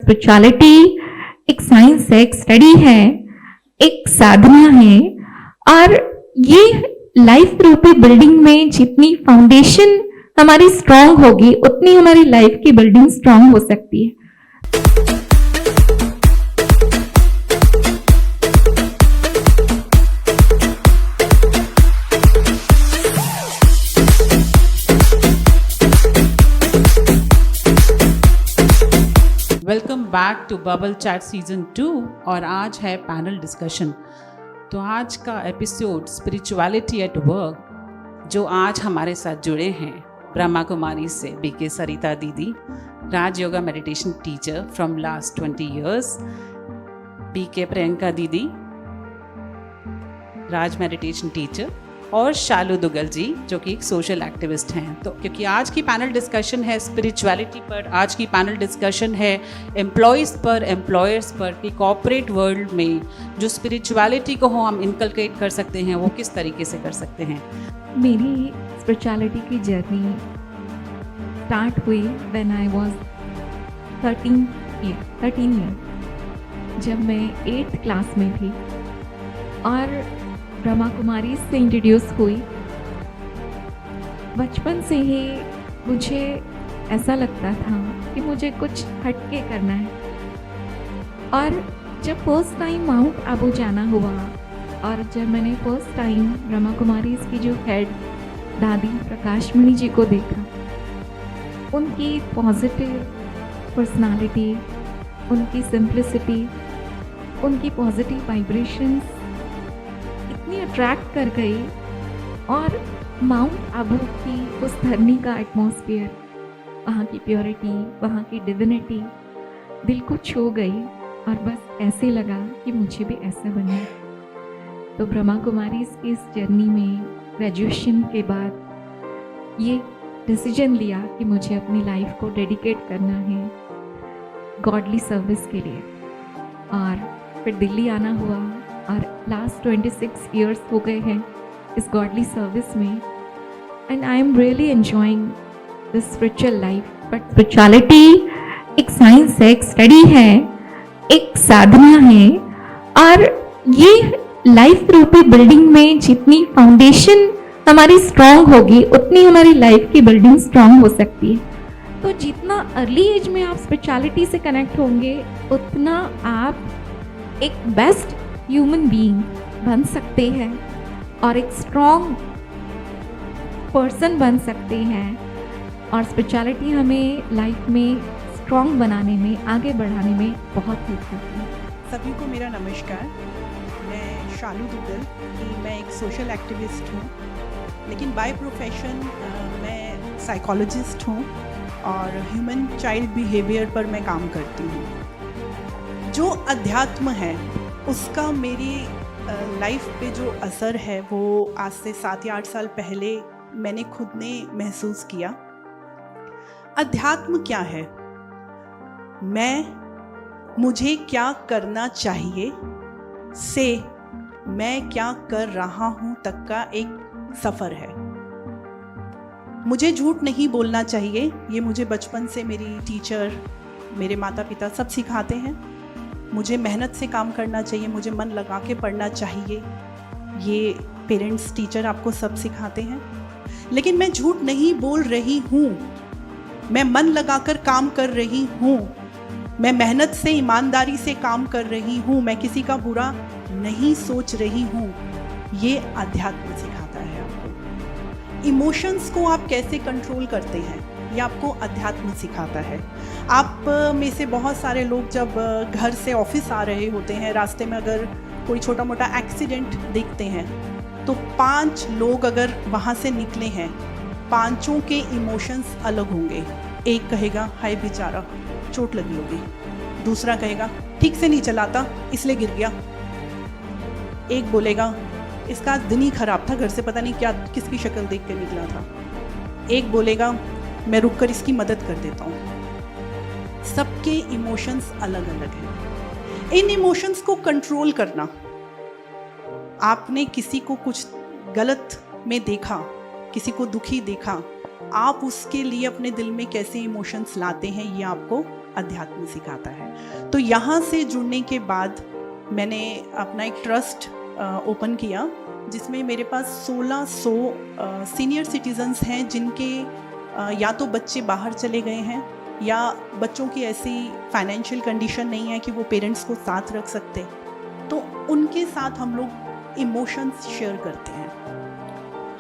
Spirituality एक science है, एक स्टडी है, एक साधना है। और ये लाइफ रूपी बिल्डिंग में जितनी फाउंडेशन हमारी स्ट्रांग होगी उतनी हमारी लाइफ की बिल्डिंग स्ट्रांग हो सकती है। Welcome back to bubble chat season 2 और आज है पैनल डिस्कशन। तो आज का एपिसोड स्पिरिचुअलिटी एट वर्क, जो आज हमारे साथ जुड़े हैं ब्रह्मा कुमारी से बीके सरिता दीदी, Raj yoga meditation teacher from last 20 years, BK Priyanka दीदी, राज मेडिटेशन टीचर, और शालू दुगल जी जो कि एक सोशल एक्टिविस्ट हैं। तो क्योंकि आज की पैनल डिस्कशन है स्पिरिचुअलिटी पर, आज की पैनल डिस्कशन है एम्प्लॉयज़ पर, एम्प्लॉयर्स पर, कि कॉर्पोरेट वर्ल्ड में जो स्पिरिचुअलिटी को हम इनकलकेट कर सकते हैं वो किस तरीके से कर सकते हैं। मेरी स्पिरिचुअलिटी की जर्नी स्टार्ट हुई व्हेन आई वाज 13 ईयर, जब मैं 8th क्लास में थी और ब्रह्मा कुमारी से इंट्रोड्यूस हुई। बचपन से ही मुझे ऐसा लगता था कि मुझे कुछ हटके करना है। और जब फर्स्ट टाइम माउंट आबू जाना हुआ और जब मैंने फर्स्ट टाइम ब्रह्मा कुमारी की जो हेड दादी प्रकाशमणि जी को देखा, उनकी पॉजिटिव पर्सनालिटी, उनकी सिंप्लिसिटी, उनकी पॉजिटिव वाइब्रेशंस इतनी अट्रैक्ट कर गई, और माउंट आबू की उस धरनी का एटमॉस्फेयर, वहाँ की प्योरिटी, वहाँ की डिविनिटी दिल को छू गई और बस ऐसे लगा कि मुझे भी ऐसा बनना है। तो ब्रह्मा कुमारी की इस जर्नी में ग्रेजुएशन के बाद ये डिसीजन लिया कि मुझे अपनी लाइफ को डेडिकेट करना है गॉडली सर्विस के लिए, और फिर दिल्ली आना हुआ और लास्ट 26 years हो गए हैं इस गॉडली सर्विस में, and I am really enjoying this spiritual life. But spirituality एक साइंस है, एक स्टडी है, एक साधना है। और ये लाइफ रूपी बिल्डिंग में जितनी फाउंडेशन हमारी स्ट्रांग होगी उतनी हमारी लाइफ की बिल्डिंग स्ट्रांग हो सकती है। तो जितना अर्ली एज में आप स्पिरिचुअलिटी से कनेक्ट होंगे उतना आप एक बेस्ट ह्यूमन बीइंग बन सकते हैं और एक स्ट्रॉन्ग पर्सन बन सकते हैं। और स्पिरिचुअलिटी हमें लाइफ में स्ट्रॉन्ग बनाने में, आगे बढ़ाने में बहुत हेल्प करती है। सभी को मेरा नमस्कार। मैं शालू दुगल की मैं एक सोशल एक्टिविस्ट हूँ, लेकिन बाय प्रोफेशन मैं साइकोलॉजिस्ट हूँ और ह्यूमन चाइल्ड बिहेवियर पर मैं काम करती हूँ। जो अध्यात्म है उसका मेरी लाइफ पे जो असर है वो आज से 7 या 8 साल पहले मैंने खुद ने महसूस किया। अध्यात्म क्या है? मुझे क्या करना चाहिए से मैं क्या कर रहा हूँ तक का एक सफ़र है। मुझे झूठ नहीं बोलना चाहिए, ये मुझे बचपन से मेरी टीचर, मेरे माता पिता सब सिखाते हैं। मुझे मेहनत से काम करना चाहिए, मुझे मन लगा के पढ़ना चाहिए, ये पेरेंट्स, टीचर आपको सब सिखाते हैं। लेकिन मैं झूठ नहीं बोल रही हूँ, मैं मन लगाकर काम कर रही हूँ, मैं मेहनत से, ईमानदारी से काम कर रही हूँ, मैं किसी का बुरा नहीं सोच रही हूँ। ये अध्यात्म सिखाता है आपको। इमोशंस को आप कैसे कंट्रोल करते हैं ये आपको अध्यात्म सिखाता है। आप में से बहुत सारे लोग जब घर से ऑफिस आ रहे होते हैं, रास्ते में अगर कोई छोटा मोटा एक्सीडेंट देखते हैं तो 5 लोग अगर वहाँ से निकले हैं, 5 के इमोशंस अलग होंगे। एक कहेगा हाय बेचारा चोट लगी होगी, दूसरा कहेगा ठीक से नहीं चलाता इसलिए गिर गया, एक बोलेगा इसका दिन ही खराब था, घर से पता नहीं क्या किसकी शक्ल देख के निकला था, एक बोलेगा मैं रुककर इसकी मदद कर देता हूँ। सबके इमोशंस अलग अलग हैं। इन इमोशंस को कंट्रोल करना, आपने किसी को कुछ गलत में देखा, किसी को दुखी देखा, आप उसके लिए अपने दिल में कैसे इमोशंस लाते हैं ये आपको अध्यात्म सिखाता है। तो यहाँ से जुड़ने के बाद मैंने अपना एक ट्रस्ट ओपन किया, जिसमें मेरे पास 1600 सीनियर सिटीजन्स हैं जिनके या तो बच्चे बाहर चले गए हैं या बच्चों की ऐसी फाइनेंशियल कंडीशन नहीं है कि वो पेरेंट्स को साथ रख सकते, तो उनके साथ हम लोग इमोशंस शेयर करते हैं।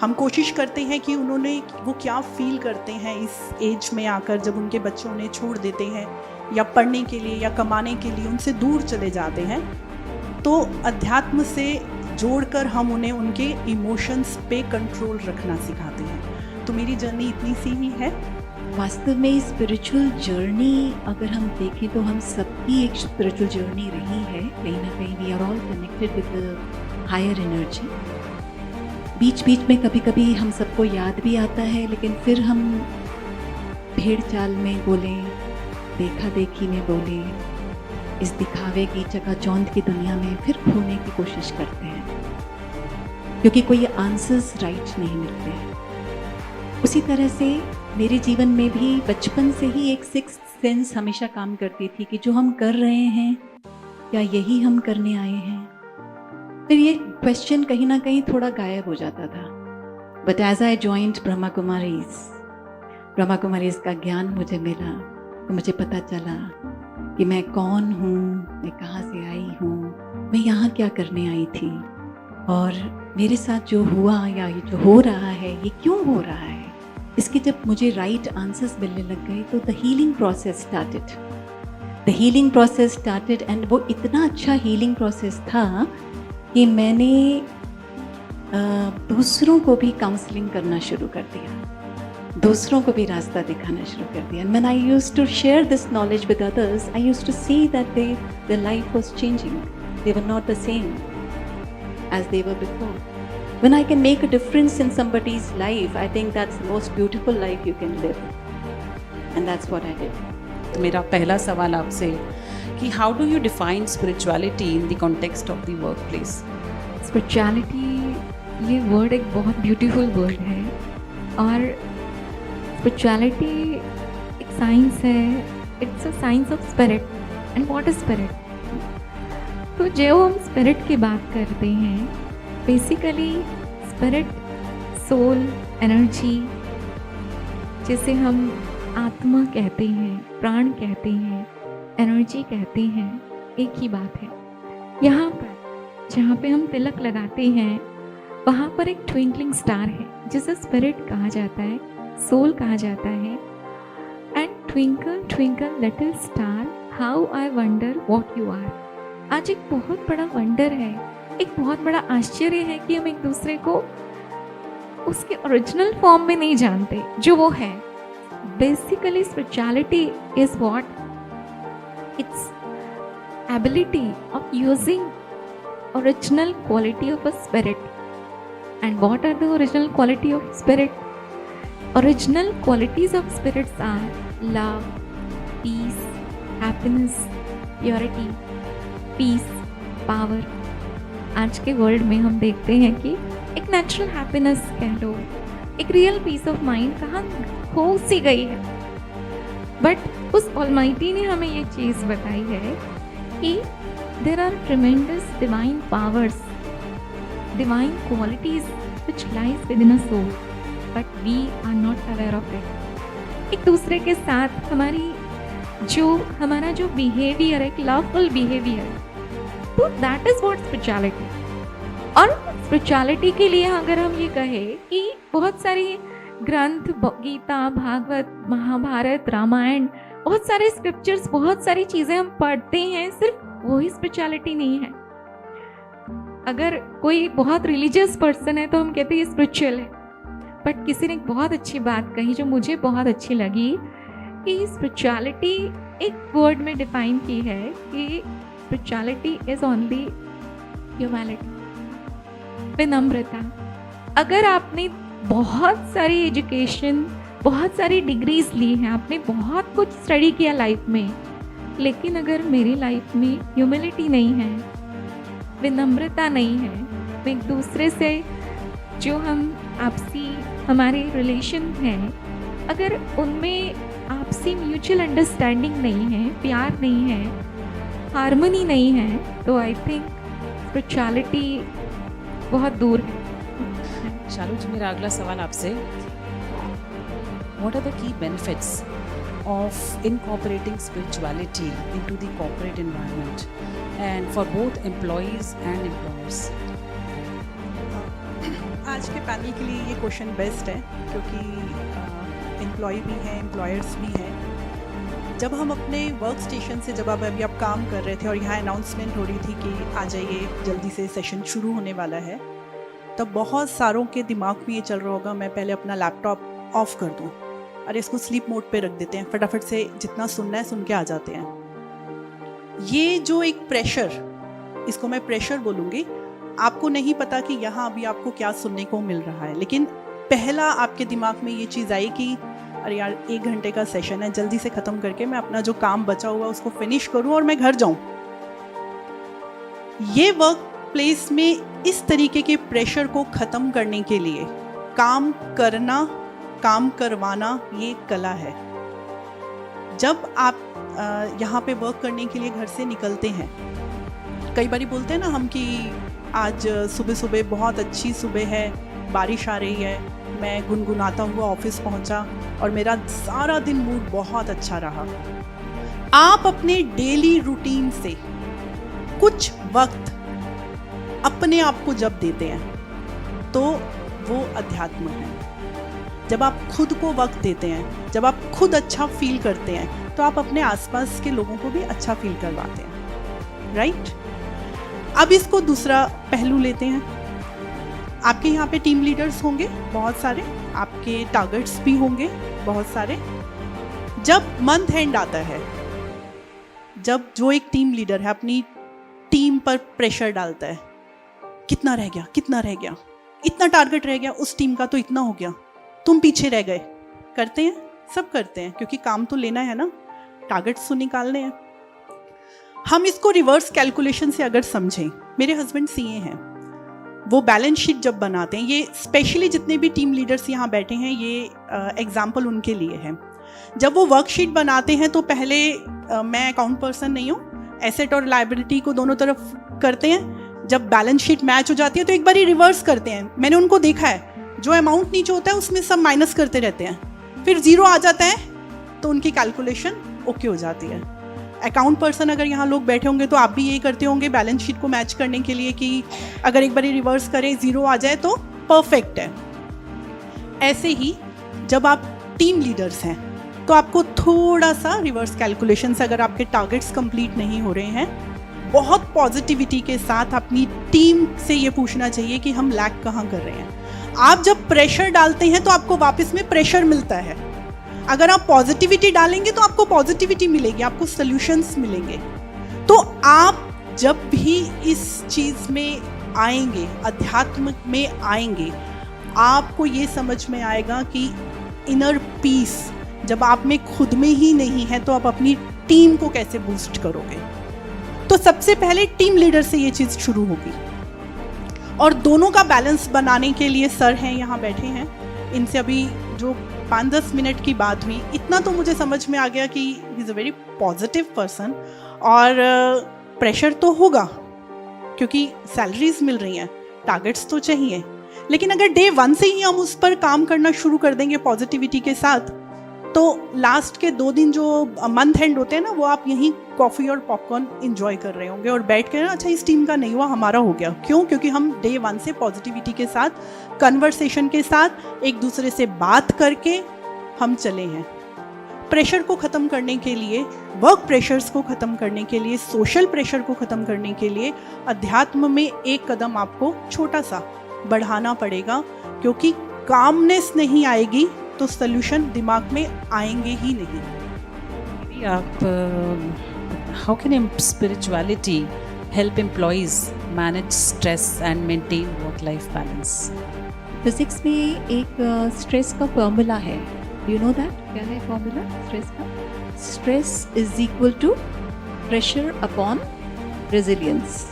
हम कोशिश करते हैं कि वो क्या फील करते हैं इस एज में आकर, जब उनके बच्चे उन्हें छोड़ देते हैं या पढ़ने के लिए या कमाने के लिए उनसे दूर चले जाते हैं। तो अध्यात्म से जोड़कर हम उन्हें उनके इमोशंस पे कंट्रोल रखना सिखाते हैं। तो मेरी जर्नी इतनी सी ही है। वास्तव में स्पिरिचुअल जर्नी अगर हम देखें तो हम सबकी एक स्पिरिचुअल जर्नी रही है। कहीं ना कहीं we are all connected with the higher energy. बीच बीच में कभी कभी हम सबको याद भी आता है, लेकिन फिर हम भेड़ चाल में बोले, देखा देखी में बोले, इस दिखावे की चकाचौंध की दुनिया में फिर खोने की कोशिश करते हैं, क्योंकि कोई आंसर्स राइट नहीं मिलते हैं। उसी तरह से मेरे जीवन में भी बचपन से ही एक सिक्स्थ सेंस हमेशा काम करती थी कि जो हम कर रहे हैं क्या यही हम करने आए हैं। फिर ये क्वेश्चन कहीं ना कहीं थोड़ा गायब हो जाता था। But as I joined Brahma Kumaris का ज्ञान मुझे मिला, तो मुझे पता चला कि मैं कौन हूँ, मैं कहाँ से आई हूँ, मैं यहाँ क्या करने आई थी, और मेरे साथ जो हुआ या ये जो हो रहा है ये क्यों हो रहा है। इसके जब मुझे राइट आंसर्स मिलने लग गए तो the healing process started and वो इतना अच्छा हीलिंग प्रोसेस था कि मैंने दूसरों को भी काउंसलिंग करना शुरू कर दिया, दूसरों को भी रास्ता दिखाना शुरू कर दिया। When I used to share this knowledge with others, I used to see that their life was changing. They were not the same as they were before. When I can make a difference in somebody's life, I think that's the most beautiful life you can live. And that's what I did. तो मेरा पहला सवाल आपसे कि how do you define spirituality in the context of the work place. Spirituality ये word एक बहुत beautiful word है, और स्पिरिचुअलिटी एक साइंस है। It's a science of spirit. And what is spirit? तो जो हम स्पिरिट की बात करते हैं, बेसिकली स्पिरिट, सोल, एनर्जी, जिसे हम आत्मा कहते हैं, प्राण कहते हैं, एनर्जी कहते हैं, एक ही बात है। यहाँ पर जहाँ पे हम तिलक लगाते हैं वहाँ पर एक ट्विंकलिंग स्टार है जिसे स्पिरिट कहा जाता है, सोल कहा जाता है। And twinkle twinkle little star, how I wonder what you are. आज एक बहुत बड़ा वंडर है, एक बहुत बड़ा आश्चर्य है कि हम एक दूसरे को उसके ओरिजिनल फॉर्म में नहीं जानते जो वो है। Basically spirituality is what? Its ability of using original quality of a spirit. And what are the original quality of spirit? Original qualities of spirits are love, peace, happiness, purity, peace, power. आज के world में हम देखते हैं कि एक natural happiness कह लो, एक रियल पीस ऑफ माइंड कहाँ खो सी गई है। बट उस ऑलमाइटी ने हमें ये चीज़ बताई है कि there are tremendous divine powers, divine qualities which lies within a soul, but we are not aware of it. एक दूसरे के साथ हमारा जो बिहेवियर, एक लवफुल बिहेवियर, तो दैट इज व्हाट स्पिरिचुअलिटी। और स्पिरिचुअलिटी के लिए अगर हम ये कहें कि बहुत सारी ग्रंथ, गीता, भागवत, महाभारत, रामायण, बहुत सारे स्क्रिप्चर्स, बहुत सारी चीज़ें हम पढ़ते हैं, सिर्फ वही स्पिरिचुअलिटी नहीं है। अगर कोई बहुत रिलीजियस पर्सन है तो हम कहते हैं ये स्पिरिचुअल है। बट किसी ने एक बहुत अच्छी बात कही जो मुझे बहुत अच्छी लगी कि स्पिरिचुअलिटी एक वर्ड में डिफाइन की है कि स्पिरिचुअलिटी इज ओनली ह्यूमैनिटी, विनम्रता। अगर आपने बहुत सारी एजुकेशन, बहुत सारी डिग्रीज ली हैं, आपने बहुत कुछ स्टडी किया लाइफ में, लेकिन अगर मेरी लाइफ में ह्यूमिलिटी नहीं है, विनम्रता नहीं है, मैं एक दूसरे से जो हम आपसी हमारे रिलेशन हैं, अगर उनमें आप आपसी म्यूचुअल अंडरस्टैंडिंग नहीं है, प्यार नहीं है, हार्मनी नहीं है, तो आई थिंक स्पिरिचुअलिटी बहुत दूर है। शालू जी, मेरा अगला सवाल आपसे, what are the key benefits of incorporating spirituality into the corporate environment and for both employees and employers? आज के पैनल के लिए ये क्वेश्चन बेस्ट है क्योंकि एम्प्लॉय भी हैं, एम्प्लॉयर्स भी हैं। जब हम अपने वर्क स्टेशन से जब अभी आप काम कर रहे थे और यहाँ अनाउंसमेंट हो रही थी कि आ जाइए जल्दी से सेशन शुरू होने वाला है, तब बहुत सारों के दिमाग में ये चल रहा होगा मैं पहले अपना लैपटॉप ऑफ कर दूँ, अरे इसको स्लीप मोड पे रख देते हैं, फटाफट से जितना सुनना है सुन के आ जाते हैं। ये जो एक प्रेशर, इसको मैं प्रेशर बोलूँगी, आपको नहीं पता कि यहाँ अभी आपको क्या सुनने को मिल रहा है, लेकिन पहला आपके दिमाग में ये चीज़ आई कि अरे यार 1 घंटे का सेशन है, जल्दी से ख़त्म करके मैं अपना जो काम बचा हुआ उसको फिनिश करूँ और मैं घर जाऊँ। ये वर्क प्लेस में इस तरीके के प्रेशर को ख़त्म करने के लिए काम करना, काम करवाना ये कला है। जब आप यहाँ पे वर्क करने के लिए घर से निकलते हैं, कई बारी बोलते हैं ना हम कि आज सुबह सुबह बहुत अच्छी सुबह है, बारिश आ रही है, मैं गुनगुनाता हुआ ऑफिस पहुँचा और मेरा सारा दिन मूड बहुत अच्छा रहा। आप अपने डेली रूटीन से कुछ वक्त अपने आप को जब देते हैं तो वो अध्यात्म है। जब आप खुद को वक्त देते हैं, जब आप खुद अच्छा फील करते हैं, तो आप अपने आसपास के लोगों को भी अच्छा फील करवाते हैं, राइट? अब इसको दूसरा पहलू लेते हैं। आपके यहाँ पे टीम लीडर्स होंगे बहुत सारे, आपके टारगेट्स भी होंगे बहुत सारे। जब मंथ एंड आता है, जब जो एक टीम लीडर है अपनी टीम पर प्रेशर डालता है, कितना रह गया, कितना रह गया, इतना टारगेट रह गया, उस टीम का तो इतना हो गया, तुम पीछे रह गए। करते हैं, सब करते हैं, क्योंकि काम तो लेना है ना, टारगेट्स तो निकालने हैं। हम इसको रिवर्स कैलकुलेशन से अगर समझें, मेरे हस्बैंड सीए हैं, वो बैलेंस शीट जब बनाते हैं, ये स्पेशली जितने भी टीम लीडर्स यहाँ बैठे हैं, ये एग्जाम्पल उनके लिए है। जब वो वर्कशीट बनाते हैं तो पहले मैं अकाउंट पर्सन नहीं हूँ, एसेट और लायबिलिटी को दोनों तरफ करते हैं। जब बैलेंस शीट मैच हो जाती है तो एक बार ही रिवर्स करते हैं। मैंने उनको देखा है, जो अमाउंट नीचे होता है उसमें सब माइनस करते रहते हैं, फिर जीरो आ जाता है तो उनकी कैलकुलेशन ओके हो जाती है। अकाउंट पर्सन अगर यहाँ लोग बैठे होंगे तो आप भी यही करते होंगे बैलेंस शीट को मैच करने के लिए कि अगर एक बार रिवर्स करें, जीरो आ जाए तो परफेक्ट है। ऐसे ही जब आप टीम लीडर्स हैं तो आपको थोड़ा सा रिवर्स कैलकुलेशन से, अगर आपके टारगेट्स कंप्लीट नहीं हो रहे हैं, बहुत पॉजिटिविटी के साथ अपनी टीम से ये पूछना चाहिए कि हम लैग कहाँ कर रहे हैं। आप जब प्रेशर डालते हैं तो आपको वापस में प्रेशर मिलता है। अगर आप पॉजिटिविटी डालेंगे तो आपको पॉजिटिविटी मिलेगी, आपको सॉल्यूशंस मिलेंगे। तो आप जब भी इस चीज़ में आएंगे, अध्यात्म में आएंगे, आपको ये समझ में आएगा कि इनर पीस जब आप में खुद में ही नहीं है तो आप अपनी टीम को कैसे बूस्ट करोगे। तो सबसे पहले टीम लीडर से ये चीज़ शुरू होगी। और दोनों का बैलेंस बनाने के लिए सर हैं यहाँ बैठे हैं, इनसे अभी जो 5-10 मिनट की बात हुई, इतना तो मुझे समझ में आ गया कि he is a very positive person. और प्रेशर तो होगा क्योंकि सैलरीज मिल रही हैं, टारगेट्स तो चाहिए, लेकिन अगर डे 1 से ही हम उस पर काम करना शुरू कर देंगे पॉजिटिविटी के साथ, तो लास्ट के 2 दिन जो मंथ एंड होते हैं ना, वो आप यहीं कॉफ़ी और पॉपकॉर्न इंजॉय कर रहे होंगे और बैठ के ना, अच्छा इस टीम का नहीं हुआ, हमारा हो गया। क्यों? क्योंकि हम डे 1 से पॉजिटिविटी के साथ, कन्वर्सेशन के साथ, एक दूसरे से बात करके हम चले हैं। प्रेशर को ख़त्म करने के लिए, वर्क प्रेशर्स को ख़त्म करने के लिए, सोशल प्रेशर को ख़त्म करने के लिए अध्यात्म में एक कदम आपको छोटा सा बढ़ाना पड़ेगा, क्योंकि कामनेस नहीं आएगी तो सल्यूशन दिमाग में आएंगे ही नहीं। आप how can spirituality help employees manage stress and maintain work life balance? Physics में एक स्ट्रेस का फॉर्मूला है, यू नो दैट? क्या है फॉर्मूला स्ट्रेस का? Stress is equal to pressure upon resilience.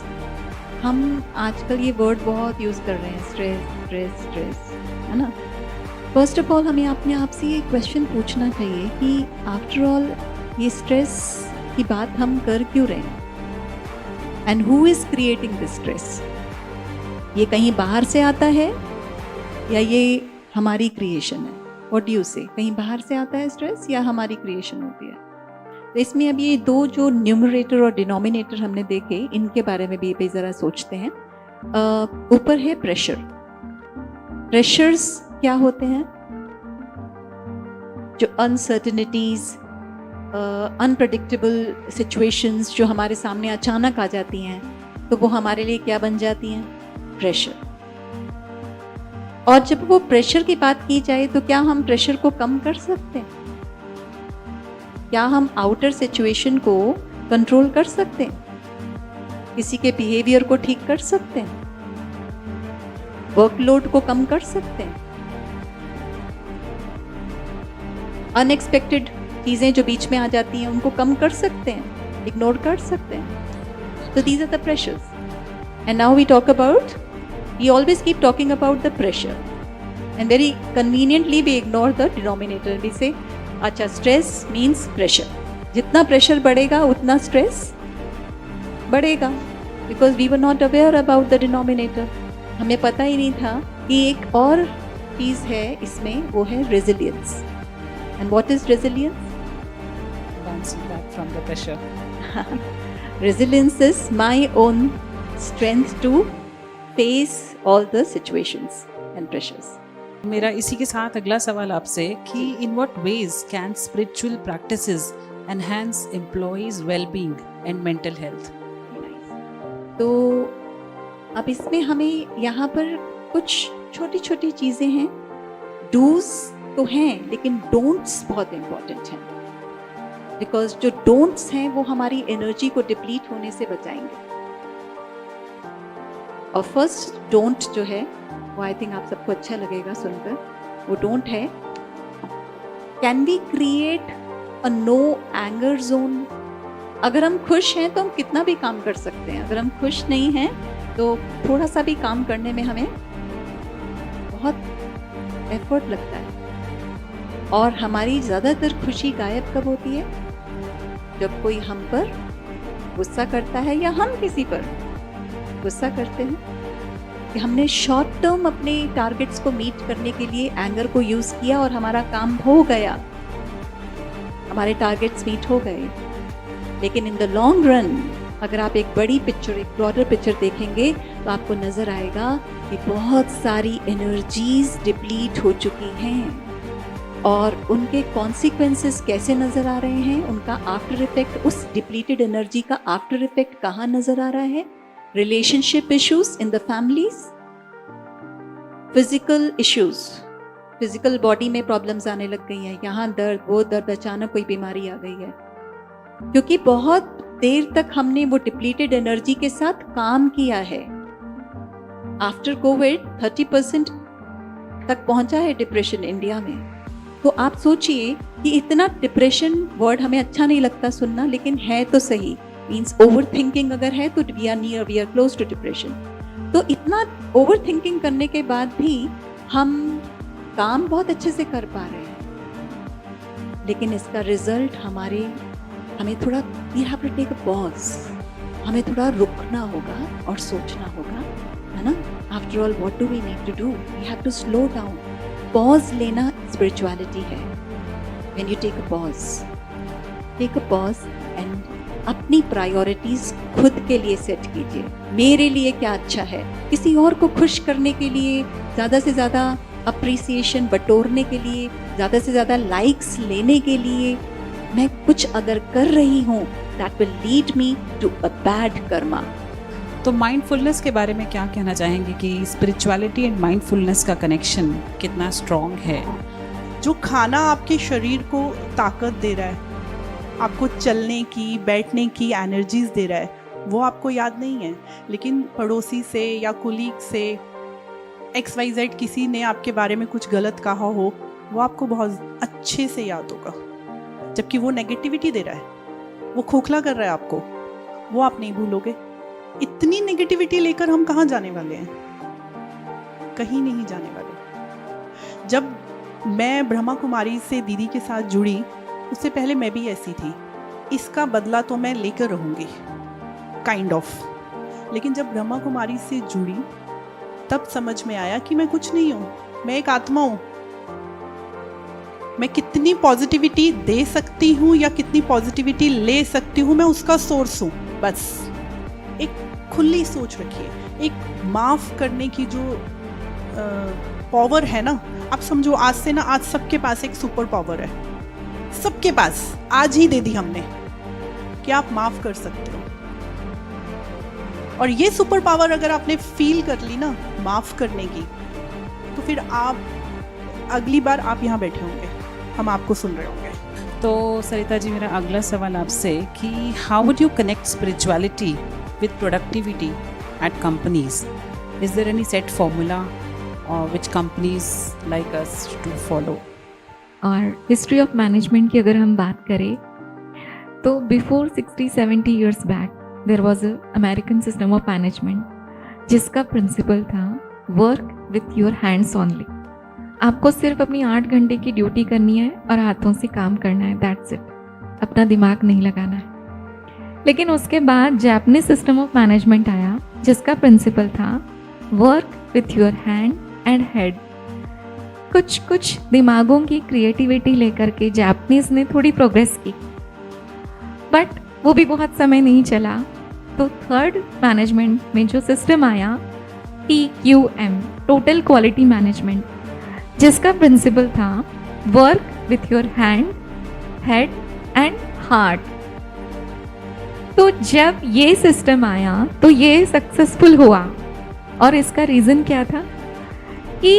हम आजकल ये वर्ड बहुत यूज़ कर रहे हैं, स्ट्रेस स्ट्रेस स्ट्रेस, है ना? फर्स्ट ऑफ ऑल हमें अपने आप से ये क्वेश्चन पूछना चाहिए कि आफ्टर ऑल ये स्ट्रेस की बात हम कर क्यों रहे हैं, and who is creating this stress. ये कहीं बाहर से आता है या ये हमारी क्रिएशन है? व्हाट डू यू से, कहीं बाहर से आता है स्ट्रेस या हमारी क्रिएशन होती है? तो इसमें अब ये दो जो न्यूमरेटर और डिनोमिनेटर हमने देखे, इनके बारे में भी ज़रा सोचते हैं। ऊपर है प्रेशर। प्रेशर्स क्या होते हैं? जो अनसर्टेनिटीज, अनप्रडिक्टेबल सिचुएशंस जो हमारे सामने अचानक आ जाती हैं, तो वो हमारे लिए क्या बन जाती हैं? प्रेशर। और जब वो प्रेशर की बात की जाए तो क्या हम प्रेशर को कम कर सकते हैं? क्या हम आउटर सिचुएशन को कंट्रोल कर सकते हैं? किसी के बिहेवियर को ठीक कर सकते हैं? वर्कलोड को कम कर सकते हैं? अनएक्सपेक्टेड चीजें जो बीच में आ जाती हैं उनको कम कर सकते हैं, इग्नोर कर सकते हैं? So these are the pressures. And now we talk about, we always keep talking about the pressure. And very conveniently we ignore the denominator. We say, अच्छा stress means pressure. जितना pressure बढ़ेगा उतना stress बढ़ेगा. Because we were not aware about the denominator. हमें पता ही नहीं था कि एक और चीज़ है इसमें, वो है resilience. And what is resilience? Bouncing back from the pressure. Resilience is my own strength to face all the situations and pressures. मेरा इसी के साथ अगला सवाल आपसे कि in what ways can spiritual practices enhance employees' well-being and mental health? तो अब इसमें हमें यहाँ पर कुछ छोटी छोटी चीज़ें हैं। डूज तो हैं लेकिन डोंट्स बहुत इम्पोर्टेंट हैं, बिकॉज जो डोंट्स हैं वो हमारी एनर्जी को डिप्लीट होने से बचाएंगे। और फर्स्ट डोंट जो है वो आई थिंक आप सबको अच्छा लगेगा सुनकर। वो डोंट है, can we create a no anger zone. अगर हम खुश हैं तो हम कितना भी काम कर सकते हैं, अगर हम खुश नहीं हैं तो थोड़ा सा भी काम करने में हमें बहुत एफर्ट लगता है। और हमारी ज़्यादातर खुशी गायब कब होती है? जब कोई हम पर गुस्सा करता है या हम किसी पर गुस्सा करते हैं कि हमने शॉर्ट टर्म अपने टारगेट्स को मीट करने के लिए एंगर को यूज़ किया और हमारा काम हो गया, हमारे टारगेट्स मीट हो गए। लेकिन इन द लॉन्ग रन अगर आप एक बड़ी पिक्चर, एक ब्रॉडर पिक्चर देखेंगे तो आपको नज़र आएगा कि बहुत सारी एनर्जीज डिप्लीट हो चुकी हैं। और उनके कॉन्सिक्वेंसेस कैसे नज़र आ रहे हैं, उनका आफ्टर इफेक्ट, उस डिप्लीटेड एनर्जी का आफ्टर इफेक्ट कहाँ नज़र आ रहा है? Relationship issues in the families, physical issues, physical body में प्रॉब्लम्स आने लग गई हैं, यहाँ दर्द वो दर्द, अचानक कोई बीमारी आ गई है, क्योंकि बहुत देर तक हमने वो डिप्लीटेड एनर्जी के साथ काम किया है। आफ्टर कोविड 30% तक पहुंचा है डिप्रेशन इंडिया में। तो आप सोचिए कि इतना डिप्रेशन वर्ड हमें अच्छा नहीं लगता सुनना, लेकिन है तो सही। मीन्स ओवर थिंकिंग अगर है तो we are close to depression. तो इतना ओवर थिंकिंग करने के बाद भी हम काम बहुत अच्छे से कर पा रहे हैं, लेकिन इसका रिजल्ट हमें थोड़ा we have to take a pause, हमें थोड़ा रुकना होगा और सोचना होगा, है ना। After all what do we need to do? We have to slow down. Pause लेना स्पिरिचुअलिटी है। When you take a pause and अपनी प्रायोरिटीज खुद के लिए सेट कीजिए। मेरे लिए क्या अच्छा है, किसी और को खुश करने के लिए, ज़्यादा से ज़्यादा अप्रिसिएशन बटोरने के लिए, ज़्यादा से ज़्यादा लाइक्स लेने के लिए मैं कुछ अगर कर रही हूँ, that will lead me to a bad karma. तो माइंडफुलनेस के बारे में क्या कहना चाहेंगे कि स्पिरिचुअलिटी एंड माइंडफुलनेस का कनेक्शन कितना स्ट्रॉन्ग है? जो खाना आपके शरीर को ताकत दे रहा है, आपको चलने की, बैठने की एनर्जीज दे रहा है, वो आपको याद नहीं है, लेकिन पड़ोसी से या कुलीग से XYZ किसी ने आपके बारे में कुछ गलत कहा हो, वो आपको बहुत अच्छे से याद होगा, जबकि वो नेगेटिविटी दे रहा है, वो खोखला कर रहा है आपको, वो आप नहीं भूलोगे। इतनी नेगेटिविटी लेकर हम कहाँ जाने वाले हैं? कहीं नहीं जाने वाले। जब मैं ब्रह्मा कुमारी से दीदी के साथ जुड़ी, उससे पहले मैं भी ऐसी थी। इसका बदला तो मैं लेकर रहूँगी, काइंड ऑफ। लेकिन जब ब्रह्मा कुमारी से जुड़ी तब समझ में आया कि मैं कुछ नहीं हूँ, मैं एक आत्मा हूँ। मैं कितनी पॉजिटिविटी दे सकती हूँ या कितनी पॉजिटिविटी ले सकती हूँ, मैं उसका सोर्स हूँ। बस एक खुली सोच रखिए। एक माफ़ करने की जो पावर है ना, आप समझो आज से ना, आज सबके पास एक सुपर पावर है, सबके पास आज ही दे दी हमने कि आप माफ़ कर सकते हो। और ये सुपर पावर अगर आपने फील कर ली ना माफ़ करने की, तो फिर आप अगली बार आप यहाँ बैठे होंगे, हम आपको सुन रहे होंगे। तो सरिता जी, मेरा अगला सवाल आपसे कि how would you connect spirituality with productivity at companies? Is there any set formula which companies like us to follow? और हिस्ट्री ऑफ मैनेजमेंट की अगर हम बात करें तो before 60-70 years back there was a American system of management जिसका principle था work with your hands only. आपको सिर्फ अपनी 8 घंटे की ड्यूटी करनी है और हाथों से काम करना है, दैट्स इट। अपना दिमाग नहीं लगाना है। लेकिन उसके बाद जापानीज सिस्टम ऑफ मैनेजमेंट आया जिसका प्रिंसिपल था work with your hand and head. कुछ दिमागों की क्रिएटिविटी लेकर के जापानीज ने थोड़ी प्रोग्रेस की, बट वो भी बहुत समय नहीं चला। तो थर्ड मैनेजमेंट में जो सिस्टम आया TQM, टोटल क्वालिटी मैनेजमेंट, जिसका प्रिंसिपल था work with your hand, head and heart. तो जब ये सिस्टम आया तो ये सक्सेसफुल हुआ। और इसका रीज़न क्या था कि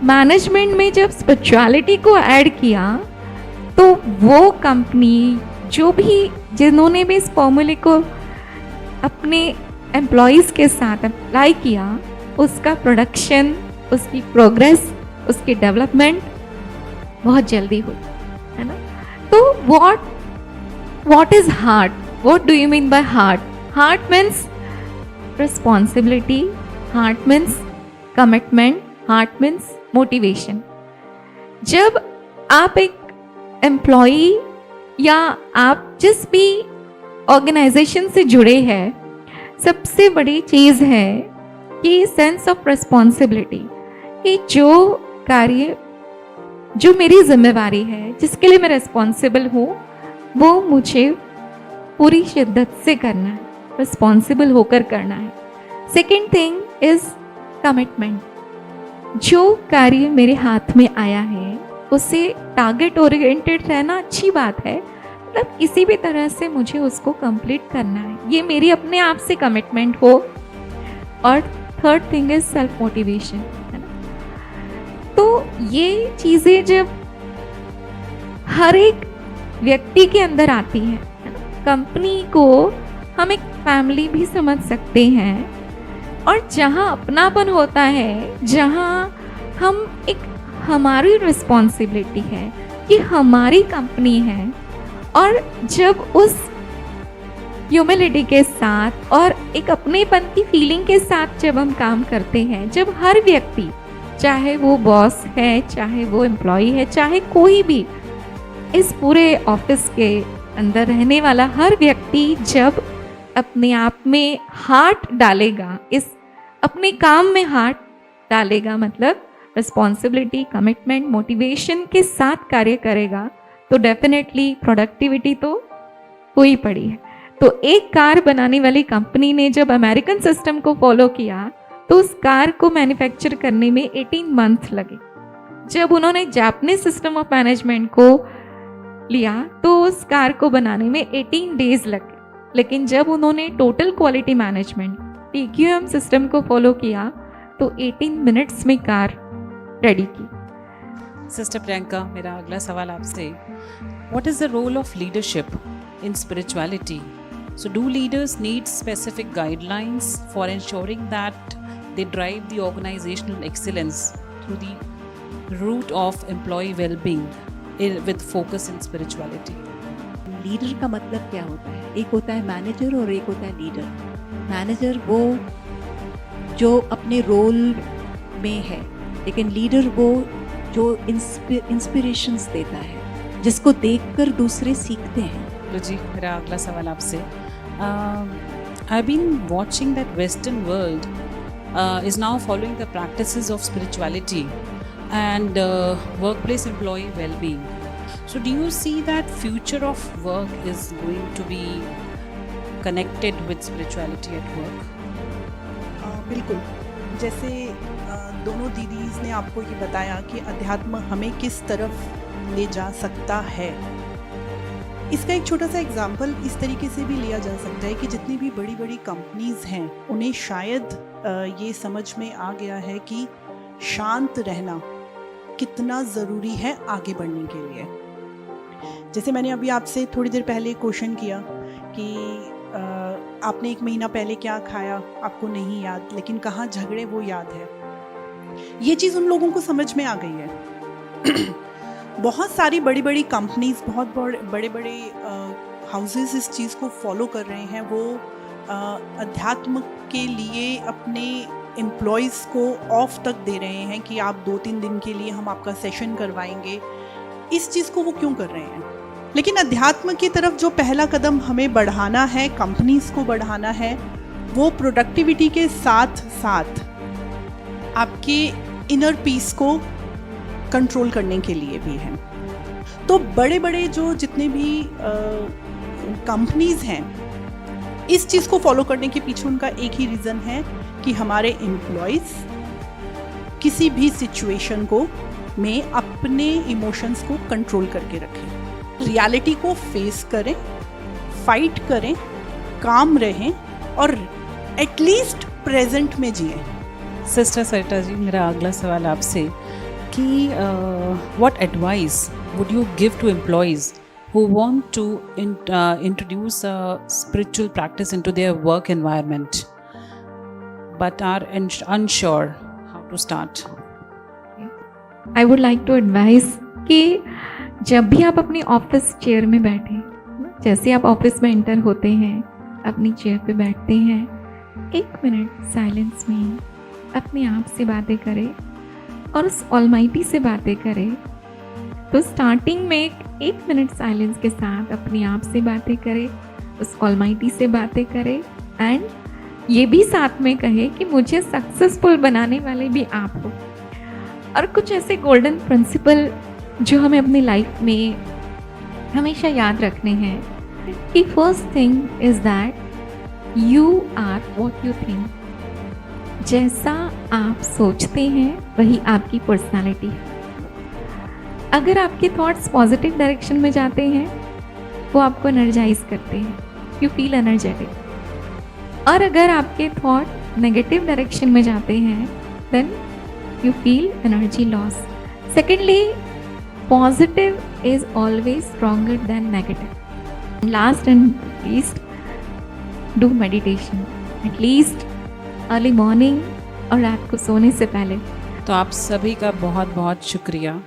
मैनेजमेंट में जब स्पिरिचुअलिटी को ऐड किया तो वो कंपनी जो भी जिन्होंने भी इस फॉर्मूले को अपने एम्प्लॉयज़ के साथ अप्लाई किया, उसका प्रोडक्शन, उसकी प्रोग्रेस, उसकी डेवलपमेंट बहुत जल्दी हुई, है ना। तो what is heart? What do you mean by heart? Heart means responsibility, heart means commitment, heart means motivation. जब आप एक एम्प्लॉई या आप जिस भी ऑर्गेनाइजेशन से जुड़े हैं, सबसे बड़ी चीज़ है कि सेंस ऑफ रिस्पॉन्सिबिलिटी, कि जो कार्य, जो मेरी जिम्मेवारी है, जिसके लिए मैं रिस्पॉन्सिबल हूँ, वो मुझे पूरी शिद्दत से करना है, रिस्पॉन्सिबल होकर करना है। Second thing is commitment. जो कार्य मेरे हाथ में आया है उससे टारगेट ओरिएंटेड रहना अच्छी बात है, मतलब किसी भी तरह से मुझे उसको कंप्लीट करना है, ये मेरी अपने आप से कमिटमेंट हो। और third thing is self motivation, है ना। तो ये चीज़ें जब हर एक व्यक्ति के अंदर आती है ना, कंपनी को हम एक फैमिली भी समझ सकते हैं। और जहाँ अपनापन होता है, जहाँ हम एक, हमारी रिस्पॉन्सिबिलिटी है कि हमारी कंपनी है, और जब उस ह्यूमिलिटी के साथ और एक अपनेपन की फीलिंग के साथ जब हम काम करते हैं, जब हर व्यक्ति, चाहे वो बॉस है, चाहे वो एम्प्लॉई है, चाहे कोई भी इस पूरे ऑफिस के अंदर रहने वाला हर व्यक्ति जब अपने आप में हार्ट डालेगा, इस अपने काम में हार्ट डालेगा, मतलब रिस्पॉन्सिबिलिटी, कमिटमेंट, मोटिवेशन के साथ कार्य करेगा, तो डेफिनेटली प्रोडक्टिविटी तो हुई पड़ी है। तो एक कार बनाने वाली कंपनी ने जब अमेरिकन सिस्टम को फॉलो किया तो उस कार को मैन्युफैक्चर करने में 18 मंथ लगे। जब उन्होंने जापानीज सिस्टम ऑफ मैनेजमेंट को लिया तो उस कार को बनाने में 18 डेज लगे। लेकिन जब उन्होंने total quality management TQM system को फॉलो किया तो 18 मिनट्स में कार रेडी की। सिस्टर प्रियंका, मेरा अगला सवाल आपसे, what is the role of leadership in spirituality? So do leaders need specific guidelines for ensuring that they drive the organizational excellence through the route of employee well-being with focus in spirituality? Leader का मतलब क्या होता है? एक होता है manager और एक होता है लीडर। मैनेजर वो जो अपने रोल में है, लेकिन लीडर वो जो इंस्पिरेशंस देता है, जिसको देखकर दूसरे सीखते हैं। तो जी मेरा अगला सवाल आपसे, I been watching that western world is now following the practices of spirituality and workplace employee wellbeing. So do you see that future of work is going to be connected with spirituality at work? बिल्कुल, जैसे दोनों दीदीज़ ने आपको ये बताया कि अध्यात्म हमें किस तरफ ले जा सकता है। इसका एक छोटा सा एग्जाम्पल इस तरीके से भी लिया जा सकता है कि जितनी भी बड़ी बड़ी कंपनीज़ हैं उन्हें शायद ये समझ में आ गया है कि शांत रहना कितना ज़रूरी है आगे बढ़ने के लिए। जैसे मैंने अभी आपसे थोड़ी देर पहले क्वेश्चन किया कि आपने 1 महीना पहले क्या खाया आपको नहीं याद, लेकिन कहाँ झगड़े वो याद है। ये चीज़ उन लोगों को समझ में आ गई है। बहुत सारी बड़ी बड़ी कंपनीज, बहुत बड़े बड़े हाउसेस इस चीज़ को फॉलो कर रहे हैं। वो अध्यात्म के लिए अपने एम्प्लॉयज़ को ऑफ तक दे रहे हैं कि आप 2-3 दिन के लिए हम आपका सेशन करवाएंगे। इस चीज़ को वो क्यों कर रहे हैं? लेकिन अध्यात्म की तरफ जो पहला कदम हमें बढ़ाना है, कंपनीज को बढ़ाना है, वो प्रोडक्टिविटी के साथ साथ आपके इनर पीस को कंट्रोल करने के लिए भी है। तो बड़े बड़े जो जितने भी कंपनीज हैं, इस चीज़ को फॉलो करने के पीछे उनका एक ही रीज़न है कि हमारे एम्प्लॉयज़ किसी भी सिचुएशन को में अपने इमोशंस को कंट्रोल करके रखें, रियलिटी को फेस करें, फाइट करें, काम रहें और एटलीस्ट प्रेजेंट में जिएं। सिस्टर सरिता जी, मेरा अगला सवाल आपसे कि what advice would you give to employees who want to introduce a spiritual practice into their work environment but are unsure how to start? I would like to advice कि जब भी आप अपनी ऑफिस चेयर में बैठे, जैसे आप office में एंटर होते हैं, अपनी चेयर पे बैठते हैं, 1 मिनट साइलेंस में अपने आप से बातें करें और उस ऑलमाइटी से बातें करें। तो स्टार्टिंग में 1 मिनट साइलेंस के साथ अपने आप से बातें करें, उस ऑलमाइटी से बातें करें एंड ये भी साथ में कहे कि मुझे सक्सेसफुल बनाने वाले भी आप हो। और कुछ ऐसे गोल्डन प्रिंसिपल जो हमें अपनी लाइफ में हमेशा याद रखने हैं कि first thing is that you are what you think. जैसा आप सोचते हैं वही आपकी पर्सनालिटी है। अगर आपके थॉट्स पॉजिटिव डायरेक्शन में जाते हैं वो आपको एनर्जाइज करते हैं, यू फील एनर्जेटिक। और अगर आपके थॉट नेगेटिव डायरेक्शन में जाते हैं then you feel energy loss. Secondly, positive is always stronger than negative. And last and least, do meditation at least early morning और रात को सोने से पहले। तो आप सभी का बहुत बहुत शुक्रिया